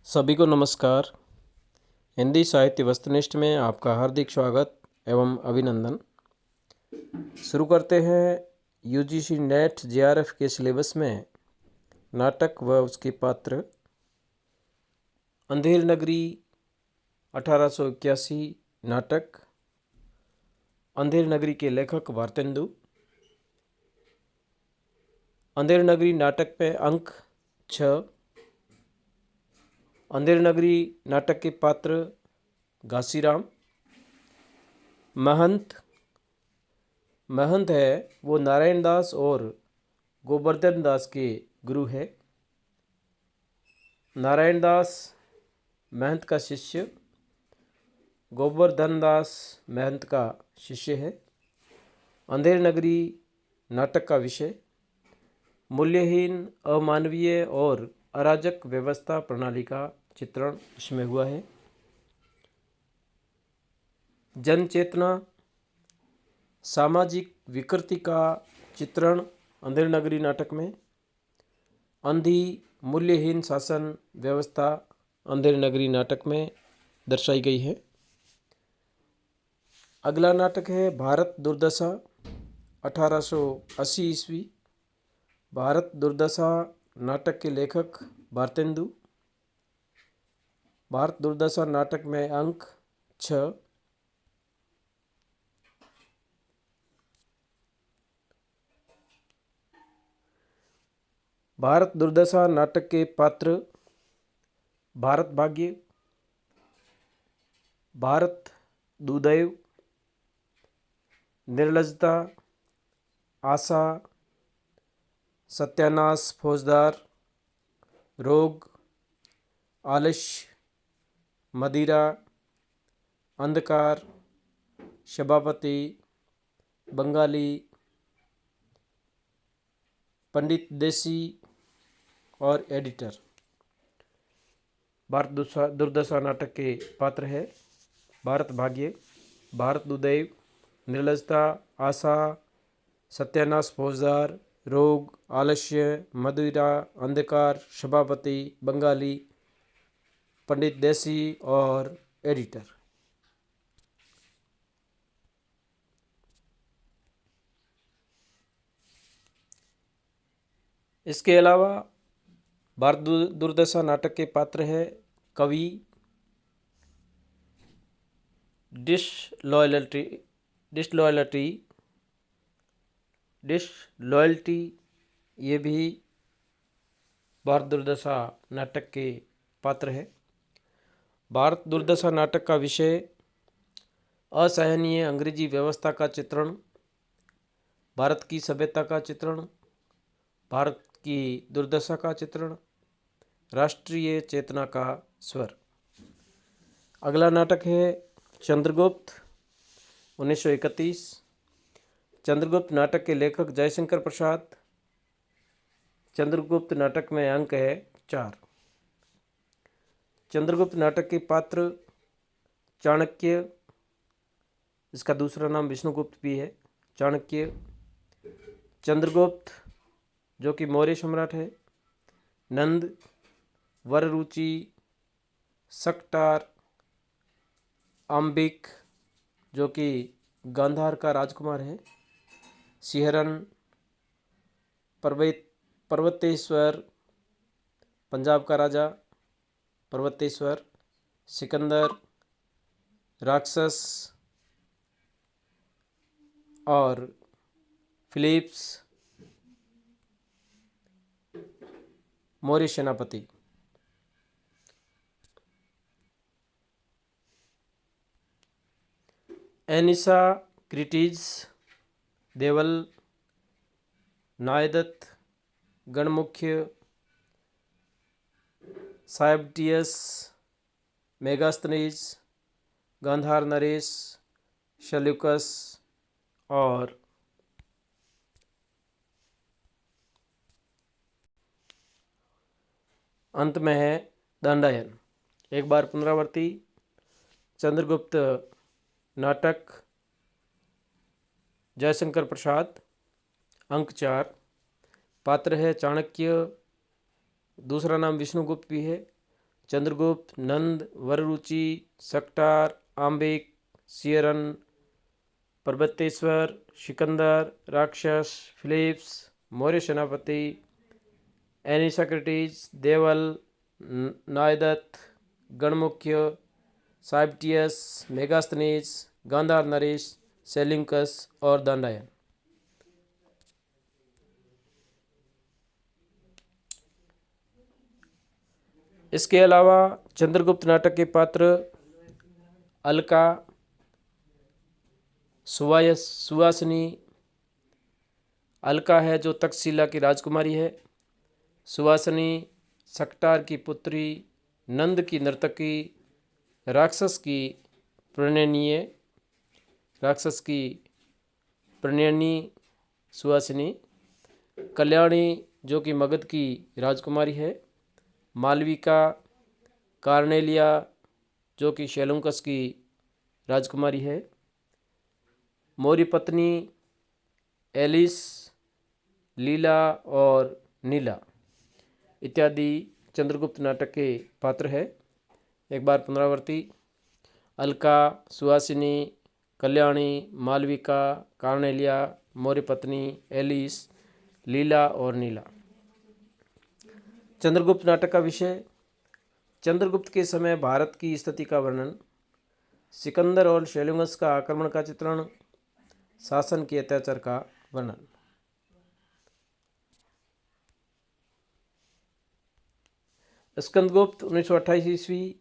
सभी को नमस्कार। हिंदी साहित्य वस्तुनिष्ठ में आपका हार्दिक स्वागत एवं अभिनंदन। शुरू करते हैं यूजीसी नेट जेआरएफ के सिलेबस में नाटक व उसके पात्र। अंधेर नगरी 1881 नाटक। अंधेर नगरी के लेखक भारतेंदु। अंधेर नगरी नाटक में अंक 6। अंधेर नगरी नाटक के पात्र घासीराम। महंत है वो नारायण दास और गोवर्धन दास के गुरु है। नारायण दास महंत का शिष्य, गोवर्धन दास महंत का शिष्य है। अंधेर नगरी नाटक का विषय मूल्यहीन, अमानवीय और अराजक व्यवस्था प्रणाली का चित्रण इसमें हुआ है। जन चेतना, सामाजिक विकृति का चित्रण अंधेर नगरी नाटक में। अंधी मूल्यहीन शासन व्यवस्था अंधेर नगरी नाटक में दर्शाई गई है। अगला नाटक है भारत दुर्दशा 1880 ईस्वी। भारत दुर्दशा नाटक के लेखक भारतेंदु। भारत दुर्दशा नाटक में अंक 6। भारत दुर्दशा नाटक के पात्र भारत भाग्य, भारत दुदैव, निर्लजता, आशा, सत्यानाश फौजदार, रोग, आलस्य, मदिरा, अंधकार, सभापति, बंगाली, पंडित देसी और एडिटर। भारत दुर्दशा नाटक के पात्र है भारत भाग्य, भारत दुदैव, निर्लजता, आशा, सत्यानाश फौजदार, रोग, आलस्य, मदिरा, अंधकार, सभापति, बंगाली, पंडित देसी और एडिटर। इसके अलावा भारत दुर्दशा नाटक के पात्र है कवि, डिसलॉयल्टी, ये भी भारत दुर्दशा नाटक के पात्र है। भारत दुर्दशा नाटक का विषय असहनीय अंग्रेजी व्यवस्था का चित्रण, भारत की सभ्यता का चित्रण, भारत की दुर्दशा का चित्रण, राष्ट्रीय चेतना का स्वर। अगला नाटक है चंद्रगुप्त 1931। चंद्रगुप्त नाटक के लेखक जयशंकर प्रसाद। चंद्रगुप्त नाटक में अंक है 4। चंद्रगुप्त नाटक के पात्र चाणक्य, इसका दूसरा नाम विष्णुगुप्त भी है। चाणक्य, चंद्रगुप्त जो कि मौर्य सम्राट है, नंद, वररुचि, सक्टार, अंबिक जो कि गांधार का राजकुमार है, सिहरन, पर्वतेश्वर पंजाब का राजा पर्वतेश्वर, सिकंदर, राक्षस और फिलिप्स मौर्य सेनापति। एनिसा, क्रिटीज, देवल, नायदत्त, गणमुख्य, साइबटियस, मेगास्थनीज, गांधार नरेश, शल्युकस और अंत में है दंडायन। एक बार पुनरावर्ती। चंद्रगुप्त नाटक जयशंकर प्रसाद, अंक 4। पात्र है चाणक्य, दूसरा नाम विष्णुगुप्त भी है। चंद्रगुप्त, नंद, वररुचि, सक्टार, आम्बिक, सियरन, पर्वतेश्वर, सिकंदर, राक्षस, फिलिप्स, मौर्य सेनापति, एनिसक्रेटिस, देवल, नायदत्त, गणमुख्य, साइप्टियस, मेगास्थनीज, गांधार नरेश, सेल्यूकस और दंडायन। इसके अलावा चंद्रगुप्त नाटक के पात्र अलका, सुवासिनी। अलका है जो तक्षशिला की राजकुमारी है। सुवासिनी सक्टार की पुत्री, नंद की नर्तकी, राक्षस की प्रणयनी सुवासिनी। कल्याणी जो कि मगध की राजकुमारी है। मालविका, कार्नेलिया जो कि सेल्यूकस की राजकुमारी है। मौर्य पत्नी एलिस, लीला और नीला इत्यादि चंद्रगुप्त नाटक के पात्र है। एक बार पुनरावृत्ति। अलका, सुहासिनी, कल्याणी, मालविका, कार्नेलिया, मौर्य पत्नी एलिस, लीला और नीला। चंद्रगुप्त नाटक का विषय: चंद्रगुप्त के समय भारत की स्थिति का वर्णन, सिकंदर और सेल्यूकस का आक्रमण का चित्रण, शासन के अत्याचार का वर्णन। स्कंदगुप्त 1928 ईस्वी,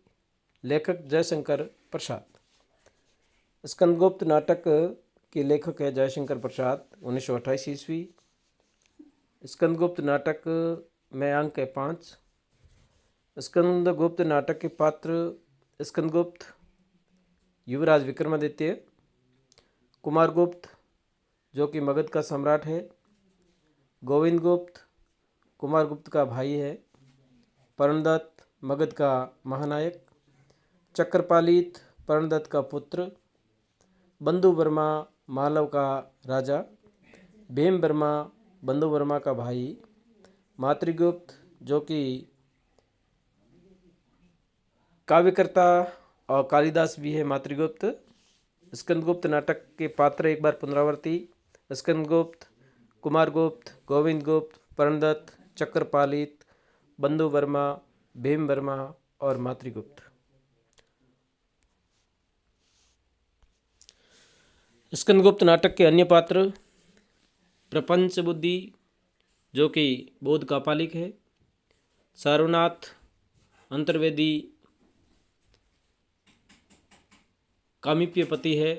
लेखक जयशंकर प्रसाद। स्कंदगुप्त नाटक के लेखक है जयशंकर प्रसाद, 1928 ईस्वी। स्कंदगुप्त नाटक में अंक है 5। स्कंदगुप्त नाटक के पात्र: स्कंदगुप्त, युवराज विक्रमादित्य, कुमारगुप्त जो कि मगध का सम्राट है, गोविंदगुप्त कुमारगुप्त का भाई है, पर्णदत्त मगध का महानायक, चक्रपालित पर्णदत्त का पुत्र, बंधुवर्मा मालव का राजा, भीमवर्मा बंधुवर्मा का भाई, मातृगुप्त जो कि काव्यकर्ता और कालिदास भी है मातृगुप्त। स्कंदगुप्त नाटक के पात्र एक बार पुनरावृत्ति: स्कंदगुप्त, कुमारगुप्त, गोविंदगुप्त, पर्णदत्त, चक्रपालित, बंधुवर्मा, भीमवर्मा और मातृगुप्त। स्कंदगुप्त नाटक के अन्य पात्र: प्रपंच बुद्धि जो कि बोध का पालिक है, सारनाथ अंतर्वेदी कामीप्य पति है,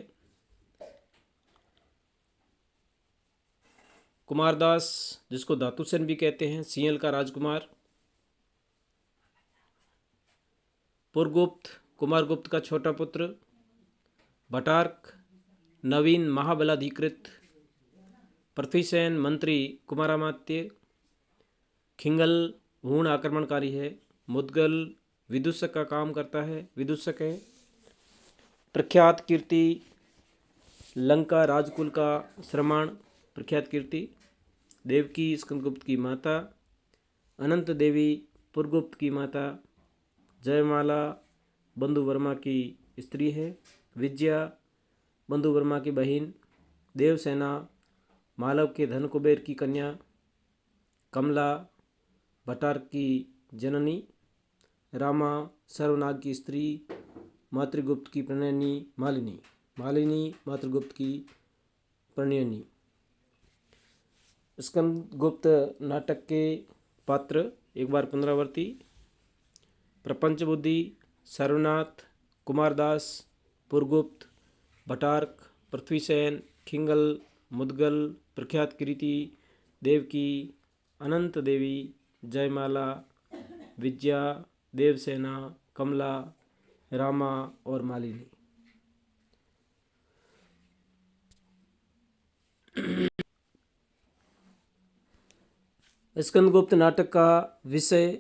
कुमारदास जिसको धातुसेन भी कहते हैं, सिंहल का राजकुमार, पुरगुप्त कुमारगुप्त का छोटा पुत्र, भटार्क नवीन महाबलाधिकृत, पृथ्वीसेन मंत्री कुमारामात्य, खिंगल हूण आक्रमणकारी है, मुदगल विदूषक का काम करता है, विदूषक है, प्रख्यात कीर्ति लंका राजकुल का श्रमण, प्रख्यात कीर्ति, देवकी स्कंदगुप्त की माता, अनंत देवी पुरगुप्त की माता, जयमाला बंधुवर्मा की स्त्री है, विजया बंधुवर्मा की बहन, देवसेना मालव के धन कुबेर की कन्या, कमला भटार्क की जननी, रामा सर्वनाग की स्त्री, मातृगुप्त की प्रणयनी मालिनी मातृगुप्त की प्रणयनी। स्कंदगुप्त नाटक के पात्र एक बार पुनरावृत्ति: प्रपंच बुद्धि, सर्वनाथ, कुमारदास, पुरगुप्त, भटार्क, पृथ्वीसेन, खिंगल, मुदगल, प्रख्यात कीर्ति, देवकी, अनंत देवी, जयमाला, विजया, देवसेना, कमला, रामा और मालिनी। स्कंदगुप्त नाटक का विषय: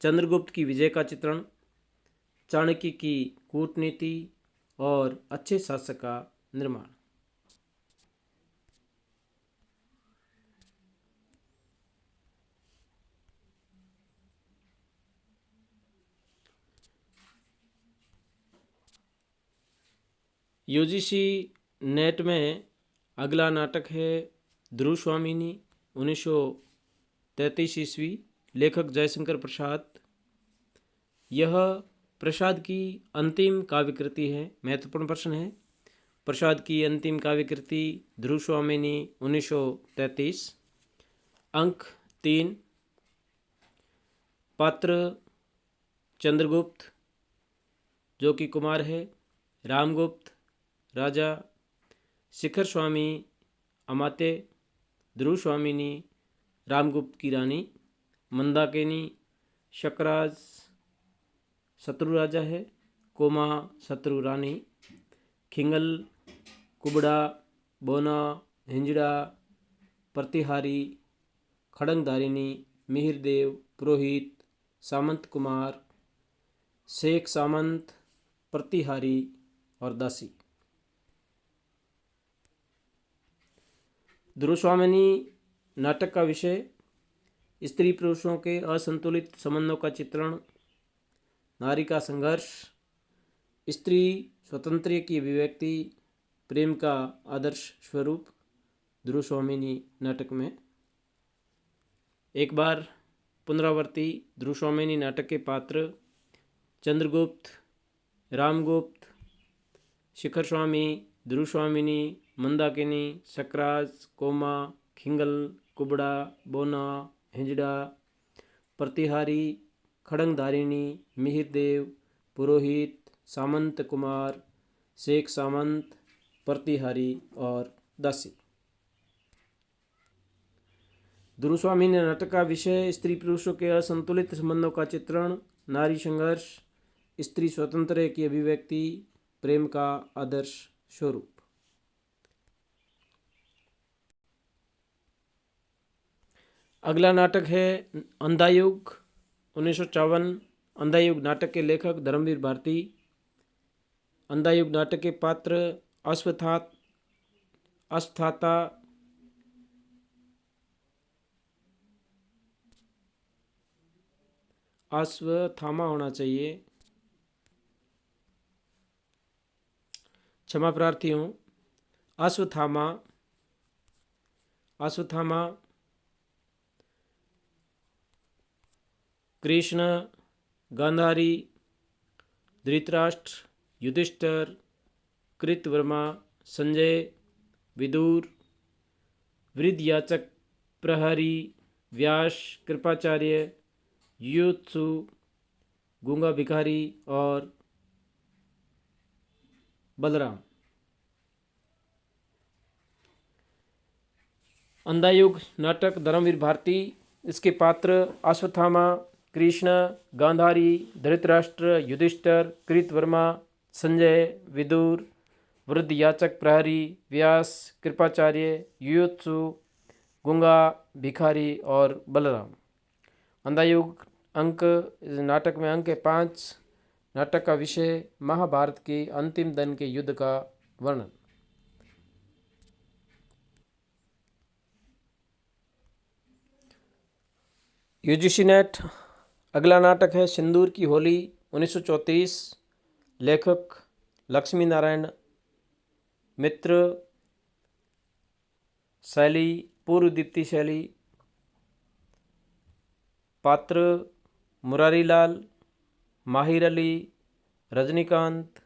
चंद्रगुप्त की विजय का चित्रण, चाणक्य की कूटनीति और अच्छे शासक का निर्माण। यूजीसी नेट में अगला नाटक है ध्रुव स्वामिनी 1933 ईस्वी, लेखक जयशंकर प्रसाद। यह प्रसाद की अंतिम काव्य कृति है। महत्वपूर्ण प्रश्न है, प्रसाद की अंतिम काव्य कृति ध्रुव स्वामिनी 1933। अंक 3। पात्र चंद्रगुप्त जो कि कुमार है, रामगुप्त राजा, शिखर स्वामी अमात्य, ध्रुव स्वामिनी रामगुप्त की रानी, मंदाकिनी शकराज शत्रु राजा है, कोमा शत्रु रानी, खिंगल कुबड़ा बोना हिंजड़ा प्रतिहारी खड़ंगधारिणी मिहिरदेव पुरोहित सामंत कुमार शेख सामंत प्रतिहारी और दासी। ध्रुव स्वामिनी नाटक का विषय स्त्री पुरुषों के असंतुलित संबंधों का चित्रण, नारी का संघर्ष, स्त्री स्वतंत्र की अभिव्यक्ति, प्रेम का आदर्श स्वरूप। ध्रुव स्वामिनी नाटक में एक बार पुनरावर्ती ध्रुव स्वामिनी नाटक के पात्र चंद्रगुप्त, रामगुप्त, शिखर स्वामी, ध्रुव स्वामिनी, मंदाकिनी, शकराज, कोमा, खिंगल, कुबड़ा, बोना, हिंजड़ा, प्रतिहारी, खड़ंगधारिणी, मिहिरदेव, पुरोहित, सामंत कुमार, शेख सामंत, प्रतिहारी और दासी। ध्रुव स्वामिनी नाटक का विषय स्त्री पुरुषों के असंतुलित संबंधों का चित्रण, नारी संघर्ष, स्त्री स्वतंत्र की अभिव्यक्ति, प्रेम का आदर्श स्वरूप। अगला नाटक है अंधायुग 1954। अंधायुग नाटक के लेखक धर्मवीर भारती। अंधायुग नाटक के पात्र अश्वत्थामा होना चाहिए, क्षमा प्रार्थी हूँ। अश्वत्थामा कृष्ण, गांधारी, धृतराष्ट्र, युधिष्ठिर, कृतवर्मा, संजय, विदुर, वृद्धयाचक, प्रहरी, व्यास, कृपाचार्य, युत्सु, गूंगा भिखारी और बलराम। अंधायुग नाटक धर्मवीर भारती। इसके पात्र अश्वत्थामा, कृष्ण, गांधारी, धृतराष्ट्र, युधिष्ठिर, कृतवर्मा, संजय, विदुर, वृद्धयाचक, प्रहरी, व्यास, कृपाचार्य, युत्सु, गूंगा भिखारी और बलराम। अंधायुग अंक नाटक में अंक 5। नाटक का विषय महाभारत के अंतिम दिन के युद्ध का वर्णन। यूजीसी नेट अगला नाटक है सिंदूर की होली 1934। लेखक लक्ष्मी नारायण मित्र। शैली पूर्व दीप्ति शैली। पात्र मुरारीलाल, माहिर अली, रजनीकांत,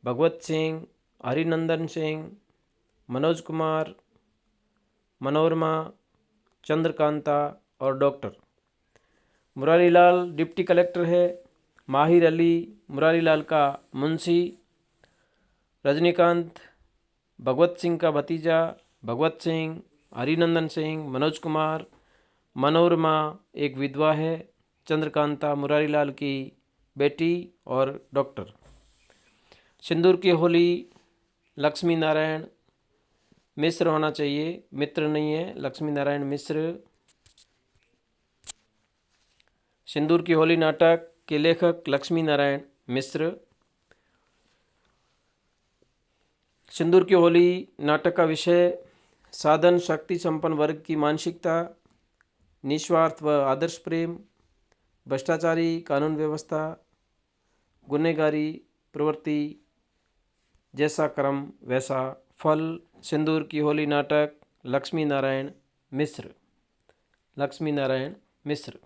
भगवत सिंह, हरिनंदन सिंह, मनोज कुमार, मनोरमा, चंद्रकांता और डॉक्टर। मुरारीलाल डिप्टी कलेक्टर है, माहिर अली मुरारीलाल का मुंशी, रजनीकांत भगवत सिंह का भतीजा, भगवत सिंह, हरिनंदन सिंह, मनोज कुमार, मनोरमा एक विधवा है, चंद्रकांता मुरारीलाल की बेटी और डॉक्टर। सिंदूर की होली लक्ष्मी नारायण मिश्र होना चाहिए, मित्र नहीं है, लक्ष्मी नारायण मिश्र। सिंदूर की होली नाटक के लेखक लक्ष्मी नारायण मिश्र। सिंदूर की होली नाटक का विषय साधन शक्ति संपन्न वर्ग की मानसिकता, निस्वार्थ व आदर्श प्रेम, भ्रष्टाचारी कानून व्यवस्था, गुनहगारी प्रवृत्ति, जैसा क्रम वैसा फल, सिंदूर की होली नाटक, लक्ष्मी नारायण मिश्र। लक्ष्मी नारायण मिश्र।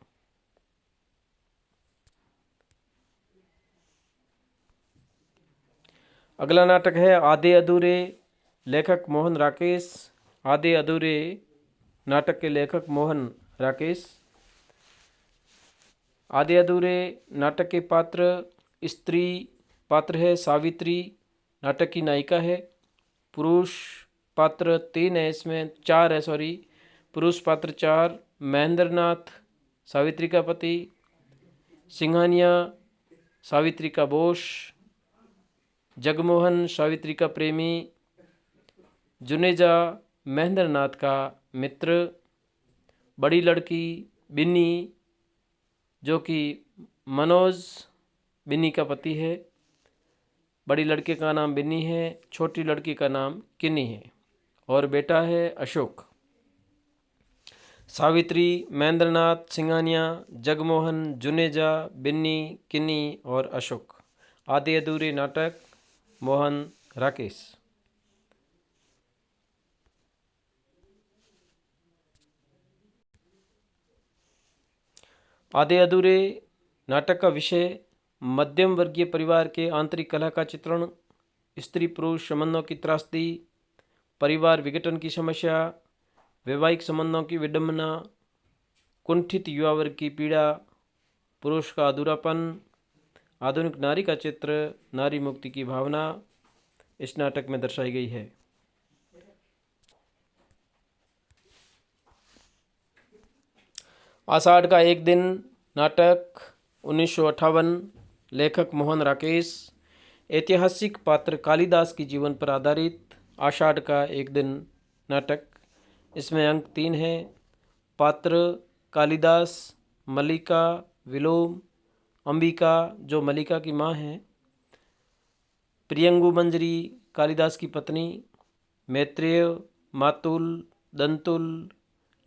अगला नाटक है आधे अधूरे, लेखक मोहन राकेश। आधे अधूरे नाटक के लेखक मोहन राकेश। आधे अधूरे नाटक के पात्र स्त्री पात्र है सावित्री, नाटक की नायिका है। पुरुष पात्र 3 है, इसमें 4 है, सॉरी। पुरुष पात्र 4, महेंद्रनाथ सावित्री का पति, सिंघानिया सावित्री का बोस, जगमोहन सावित्री का प्रेमी, जुनेजा महेंद्रनाथ का मित्र, बड़ी लड़की बिन्नी जो कि मनोज बिन्नी का पति है। बड़ी लड़के का नाम बिन्नी है, छोटी लड़की का नाम किन्नी है, और बेटा है अशोक। सावित्री, महेंद्रनाथ, सिंघानिया, जगमोहन, जुनेजा, बिन्नी, किन्नी और अशोक। आधे अधूरे नाटक मोहन राकेश। आधे अधूरे नाटक का विषय मध्यम वर्गीय परिवार के आंतरिक कलह का चित्रण, स्त्री पुरुष संबंधों की त्रासदी, परिवार विघटन की समस्या, वैवाहिक संबंधों की विडंबना, कुंठित युवा वर्ग की पीड़ा, पुरुष का अधूरापन, आधुनिक नारी का चित्र, नारी मुक्ति की भावना इस नाटक में दर्शाई गई है। आषाढ़ का एक दिन नाटक 1958, लेखक मोहन राकेश। ऐतिहासिक पात्र कालिदास के जीवन पर आधारित आषाढ़ का एक दिन नाटक। इसमें अंक 3 हैं। पात्र कालिदास, मल्लिका, विलोम, अंबिका जो मल्लिका की माँ हैं, प्रियंगु मंजरी कालिदास की पत्नी, मैत्रेय, मातुल, दंतुल,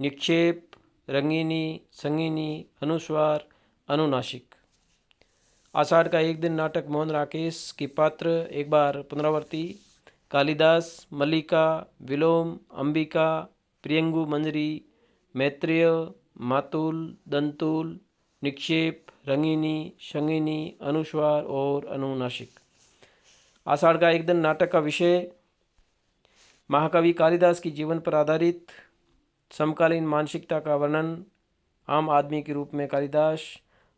निक्षेप, रंगिनी, संगिनी, अनुस्वार, अनुनासिक। आषाढ़ का एक दिन नाटक मोहन राकेश की पात्र एक बार पुनरावर्ती: कालिदास, मल्लिका, विलोम, अंबिका, प्रियंगु मंजरी, मैत्रेय, मातुल, दंतुल, निक्षेप, रंगिनी, संगिनी, अनुस्वार और अनुनासिक। आषाढ़ का एक दिन नाटक का विषय महाकवि कालिदास की जीवन पर आधारित समकालीन मानसिकता का वर्णन, आम आदमी के रूप में कालिदास,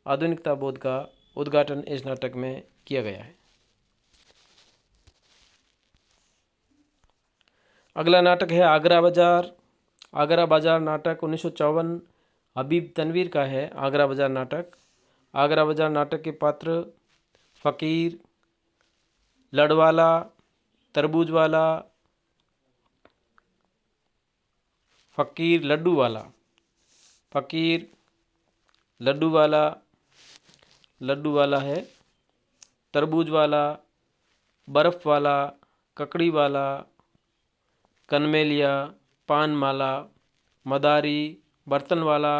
आधुनिकता बोध का उद्घाटन इस नाटक में किया गया है। अगला नाटक है आगरा बाजार। आगरा बाजार नाटक 1954 हबीब तनवीर का है। आगरा बाजार नाटक। आगरा बाजार नाटक के पात्र फ़कीर, लड़वाला, तरबूज वाला, फ़कीर लड्डू वाला, फ़कीर लड्डू वाला, लड्डू वाला है, तरबूज वाला, बर्फ़ वाला, ककड़ी वाला, कनमेलिया, पान माला, मदारी, बर्तन वाला,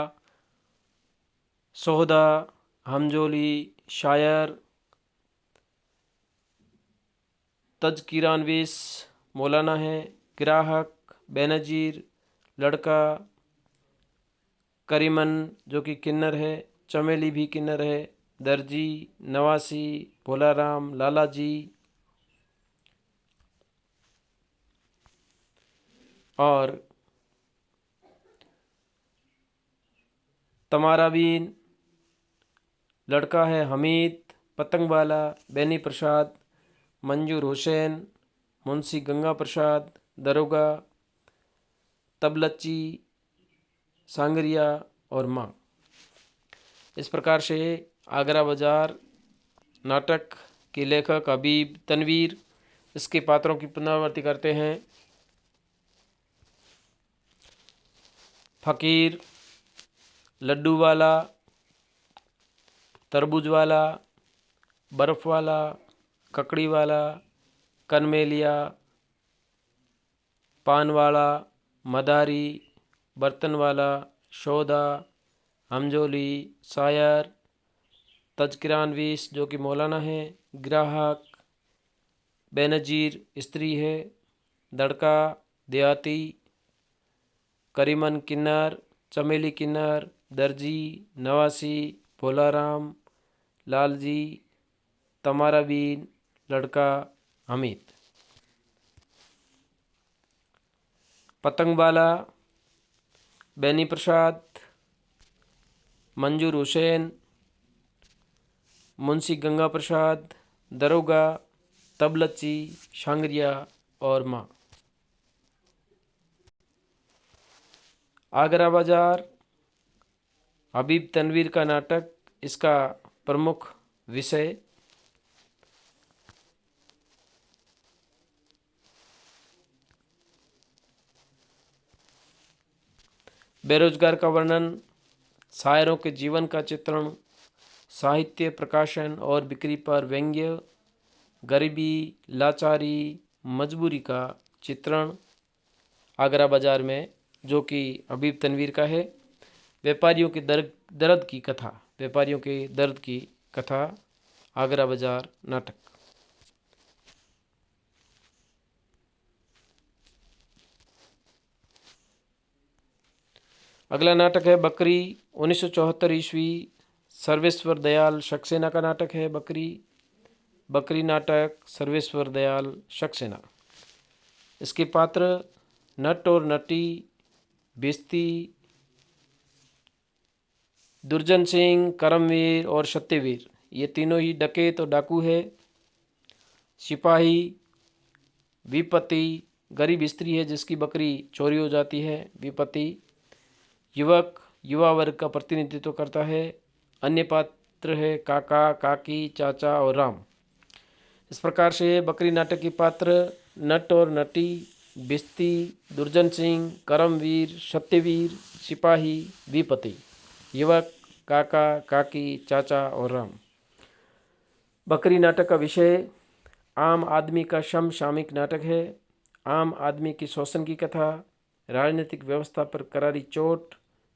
सोहदा, हमजोली, शायर, तजकिरानवीस मौलाना है, ग्राहक, बेनजीर, लड़का, करीमन जो कि किन्नर है, चमेली भी किन्नर है, दर्जी, नवासी, भोलाराम, लालाजी और तमाराबीन। लड़का है हमीद, पतंगवाला, बैनी प्रसाद, मंजूर हुसैन, मुंशी गंगा प्रसाद, दरोगा, तबलच्ची, सांगरिया और माँ। इस प्रकार से आगरा बाजार नाटक के लेखक हबीब तनवीर इसके पात्रों की पुनरावृत्ति करते हैं। फ़कीर, लड्डू वाला, तरबूज वाला, बर्फ़ वाला, ककड़ी वाला, कनमेलिया, पान वाला, मदारी, बर्तन वाला, सौदा, हमजोली, शायर, तजकिरानवीस जो कि मौलाना है, ग्राहक, बेनजीर स्त्री है, दड़का देहाती, करीमन किन्नर, चमेली किन्नर, दर्जी, नवासी, भोलाराम, लालजी, तमारा बीन, लड़का हमीद। पतंगबाला बेनी प्रसाद, मंजूर हुसैन, मुंशी गंगा प्रसाद, दरोगा, तबलची, शांगरिया और माँ। आगरा बाजार हबीब तनवीर का नाटक, इसका प्रमुख विषय बेरोजगार का वर्णन, शायरों के जीवन का चित्रण, साहित्य प्रकाशन और बिक्री पर व्यंग्य, गरीबी, लाचारी, मजबूरी का चित्रण। आगरा बाजार में, जो कि हबीब तनवीर का है, व्यापारियों के दर्द की कथा, व्यापारियों के दर्द की कथा, आगरा बाजार नाटक। अगला नाटक है बकरी, 1974 ईस्वी, सर्वेश्वर दयाल सक्सेना का नाटक है बकरी। बकरी नाटक सर्वेश्वर दयाल सक्सेना। इसके पात्र नट और नटी, बिस्ती, दुर्जन सिंह, करमवीर और सत्यवीर, ये तीनों ही डकैत और डाकू है। सिपाही विपत्ति, गरीब स्त्री है जिसकी बकरी चोरी हो जाती है, विपत्ति। युवक युवा वर्ग का प्रतिनिधित्व करता है। अन्य पात्र है काका, काकी, चाचा और राम। इस प्रकार से बकरी नाटक के पात्र नट और नटी, बिस्ती, दुर्जन सिंह, करमवीर, सत्यवीर, सिपाही, विपत्ति, युवक, काका, काकी, चाचा और राम। बकरी नाटक का विषय आम आदमी का समसामयिक नाटक है। आम आदमी की शोषण की कथा, राजनीतिक व्यवस्था पर करारी चोट,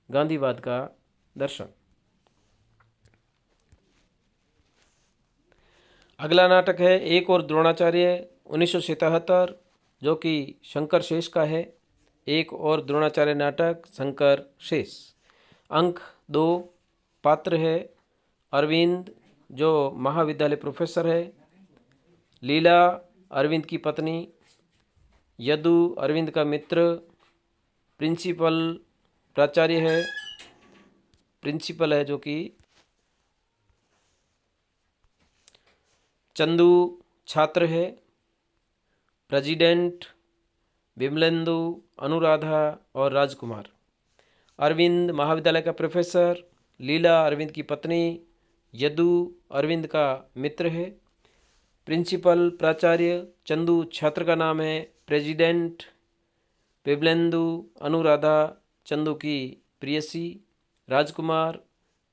गांधीवाद का दर्शन। अगला नाटक है एक और द्रोणाचार्य, 1977, जो कि शंकर शेष का है। एक और द्रोणाचार्य नाटक, शंकर शेष। अंक 2। पात्र है अरविंद, जो महाविद्यालय प्रोफेसर है। लीला अरविंद की पत्नी। यदु अरविंद का मित्र। प्रिंसिपल प्राचार्य है, प्रिंसिपल है जो कि चंदू छात्र है। प्रेसिडेंट विमलेंदु, अनुराधा और राजकुमार। अरविंद महाविद्यालय का प्रोफेसर, लीला अरविंद की पत्नी, यदु अरविंद का मित्र है। प्रिंसिपल प्राचार्य, चंदू छात्र का नाम है। प्रेसिडेंट विमलेंदु, अनुराधा चंदू की प्रेयसी। राजकुमार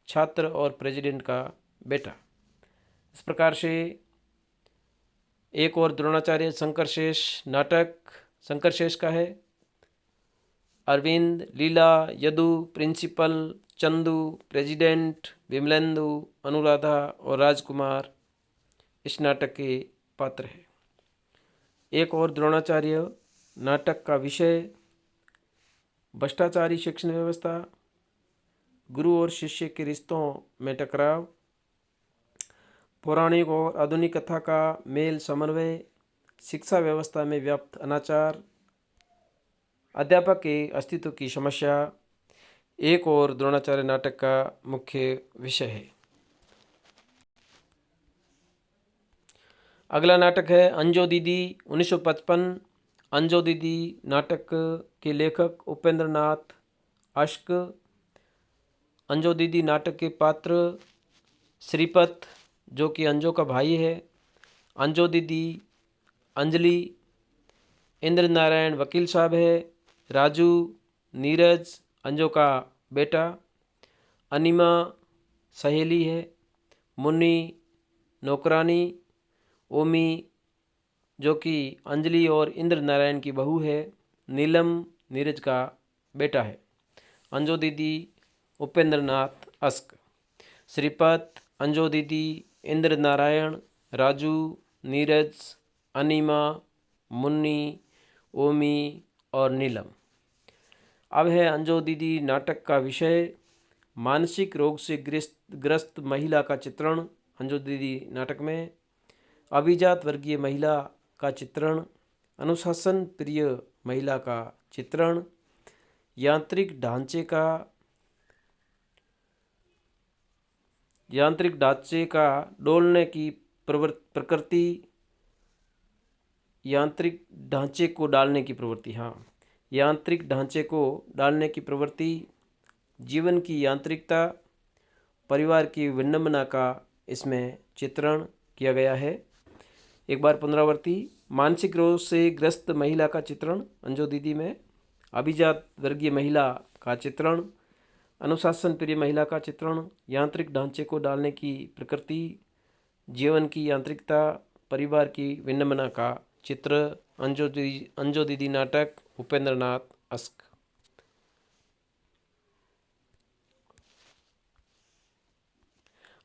छात्र और प्रेसिडेंट का बेटा। इस प्रकार से एक और द्रोणाचार्य शंकर शेष नाटक शंकर शेष का है। अरविंद, लीला, यदु, प्रिंसिपल, चंदू, प्रेसिडेंट, विमलेंदु, अनुराधा और राजकुमार इस नाटक के पात्र हैं। एक और द्रोणाचार्य नाटक का विषय भ्रष्टाचारी शिक्षण व्यवस्था, गुरु और शिष्य के रिश्तों में टकराव, पौराणिक और आधुनिक कथा का मेल समन्वय, शिक्षा व्यवस्था में व्याप्त अनाचार, अध्यापक के अस्तित्व की समस्या, एक और द्रोणाचार्य नाटक का मुख्य विषय है। अगला नाटक है अंजो दीदी, 1955। अंजो दीदी नाटक के लेखक उपेंद्र नाथ अश्क। अंजो दीदी नाटक के पात्र श्रीपत, जो कि अंजो का भाई है। अंजो दीदी, अंजलि, इंद्र नारायण वकील साहब है। राजू, नीरज अंजो का बेटा। अनिमा सहेली है। मुन्नी नौकरानी। ओमी, जो कि अंजलि और इंद्र नारायण की बहू है। नीलम नीरज का बेटा है। अंजो दीदी उपेंद्र नाथ अस्क। श्रीपत, अंजो दीदी, इंद्र नारायण, राजू, नीरज, अनीमा, मुन्नी, ओमी और नीलम। अब है अंजो दीदी नाटक का विषय। मानसिक रोग से ग्रस्त महिला का चित्रण अंजो दीदी नाटक में। अभिजात वर्गीय महिला का चित्रण, अनुशासन प्रिय महिला का चित्रण, यांत्रिक ढांचे का डोलने की प्रकृति, यांत्रिक ढांचे को डालने की प्रवृत्ति, यांत्रिक ढांचे को डालने की प्रवृत्ति, जीवन की यांत्रिकता, परिवार की विडंबना का इसमें चित्रण किया गया है। एक बार पुनरावृत्ति। मानसिक रोग से ग्रस्त महिला का चित्रण अंजो दीदी में, अभिजात वर्गीय महिला का चित्रण, अनुशासन प्रिय महिला का चित्रण, यांत्रिक ढांचे को डालने की प्रकृति, जीवन की यांत्रिकता, परिवार की विडंबना का चित्र। अंजो दीदी नाटक उपेंद्र नाथ अस्क।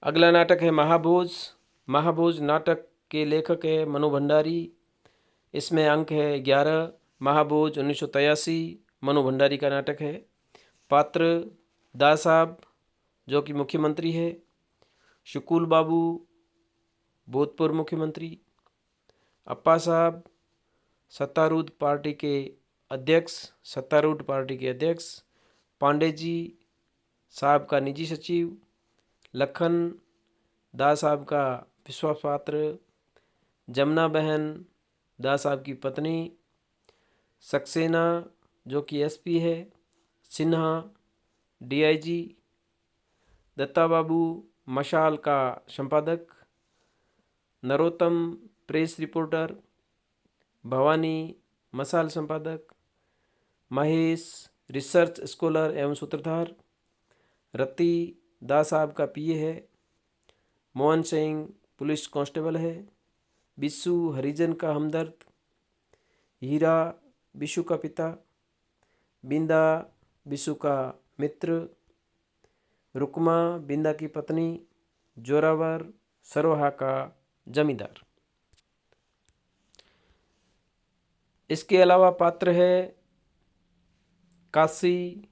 अगला नाटक है महाभोज। महाभोज नाटक के लेखक है मनु भंडारी। इसमें अंक है 11। महाभोज 1983 मनु भंडारी का नाटक है। पात्र दास साहब जो कि मुख्यमंत्री है, शुकुल बाबू भूतपूर्व मुख्यमंत्री, अप्पा साहब सत्तारूढ़ पार्टी के अध्यक्ष, पांडे जी साहब का निजी सचिव, लखन दास साहब का विश्वास पात्र, जमुना बहन दास साहब की पत्नी, सक्सेना जो कि एसपी है, सिन्हा डीआईजी, दत्ता बाबू मशाल का संपादक, नरोत्तम प्रेस रिपोर्टर, भवानी मसाल संपादक, महेश रिसर्च स्कॉलर एवं सूत्रधार, रति दास साहब का पीए है, मोहन सिंह पुलिस कांस्टेबल है, बिस्सू हरिजन का हमदर्द, हीरा बिशु का पिता, बिंदा बिशु का मित्र, रुकमा बिंदा की पत्नी, जोरावर सरोहा का जमींदार। इसके अलावा पात्र है काजी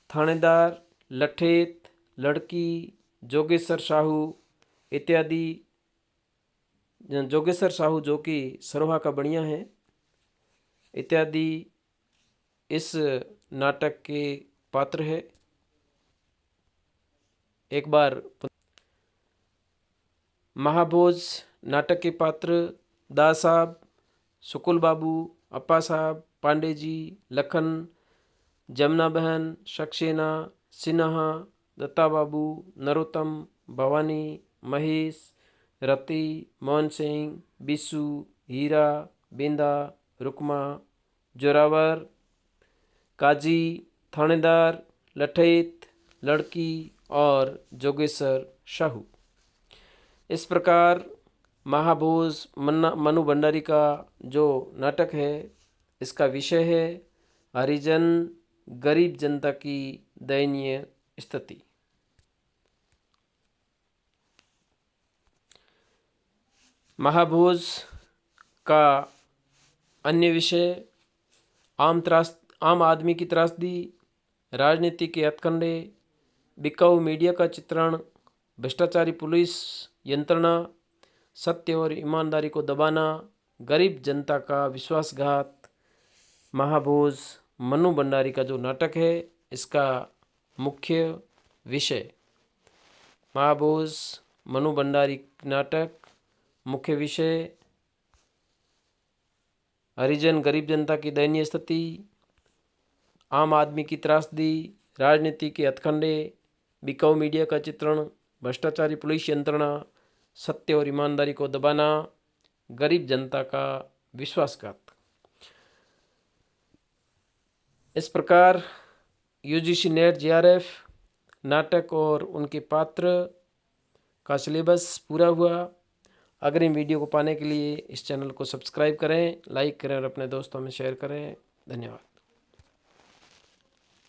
थानेदार, लठेत, लड़की, जोगेश्वर साहू इत्यादि। जोगेश्वर साहू जो कि सरोहा का बढ़िया है इत्यादि इस नाटक के पात्र है। एक बार महाभोज नाटक के पात्र दास साहब, शुकुल बाबू, अप्पा साहब, पांडे जी, लखन, जमुना बहन, सक्सेना, सिन्हा, दत्ता बाबू, नरोत्तम, भवानी, महेश, रति, मोहन सिंह, बिस्सू, हीरा, बिंदा, रुकमा, जोरावर, काजी, थानेदार, लठेत, लड़की और जोगेश्वर साहू। इस प्रकार महाभोज मनु भंडारी का जो नाटक है इसका विषय है हरिजन गरीब जनता की दयनीय स्थिति। महाभोज का अन्य विषय आम आदमी की त्रासदी, राजनीति के हथकंडे, बिकाऊ मीडिया का चित्रण, भ्रष्टाचारी पुलिस यंत्रणा, सत्य और ईमानदारी को दबाना, गरीब जनता का विश्वासघात। महाभोज मनु भंडारी का जो नाटक है इसका मुख्य विषय। महाभोज मनु भंडारी नाटक मुख्य विषय हरिजन गरीब जनता की दयनीय स्थिति, आम आदमी की त्रासदी, राजनीति के हथकंडे, बिकाऊ मीडिया का चित्रण, भ्रष्टाचारी पुलिस यंत्रणा, सत्य और ईमानदारी को दबाना, गरीब जनता का विश्वासघात। इस प्रकार यूजीसी नेट जेआरएफ नाटक और उनके पात्र का सिलेबस पूरा हुआ। अग्रिम वीडियो को पाने के लिए इस चैनल को सब्सक्राइब करें, लाइक करें और अपने दोस्तों में शेयर करें। धन्यवाद।